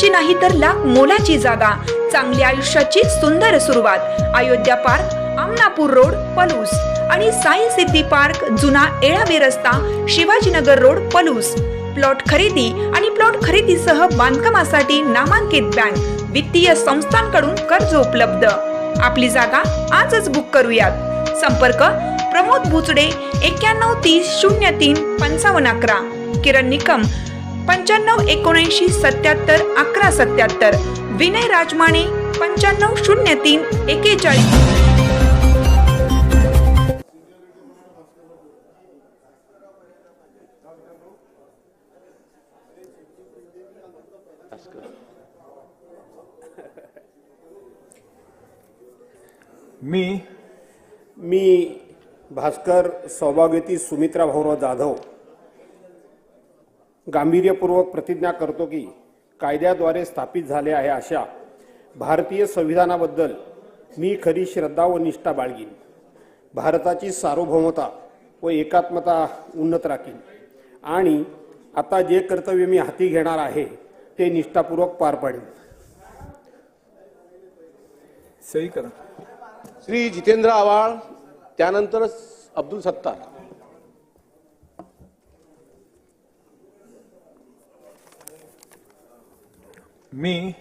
लाखाची नाही तर लाख मोलाची जागा, चांगल्या आयुष्याची सुंदर सुरुवात। अयोध्या पार्क, आमनापूर रोड, पलूस आणि साई सिद्धी पार्क, जुना येळावी रस्ता, शिवाजीनगर रोड, पलूस। प्लॉट खरेदी आणि प्लॉट खरेदीसह बांधकामासाठी नामांकित बँक, वित्तीय संस्थांकडून कर्ज उपलब्ध। आपली जागा आजच बुक करूयात। संपर्क प्रमोद बुचडे 9130035511, किरण निकम 9579771177, विनय राजमाने 950341। मी भास्कर सौभाग्यवती सुमित्रा भाऊराव जाधव गांभीर्यपूर्वक प्रतिज्ञा करतो की कायद्याद्वारे स्थापित झाले आहे अशा भारतीय संविधानाबद्दल मी खरी श्रद्धा व निष्ठा बाळगीन। भारताची सार्वभौमता व एकात्मता उन्नत राखीन आणि आता जे कर्तव्य मी हाती घेणार आहे ते निष्ठापूर्वक पार पाडेन। सही करा। श्री जितेंद्र आव्हाड, त्यानंतर अब्दुल सत्तार। मी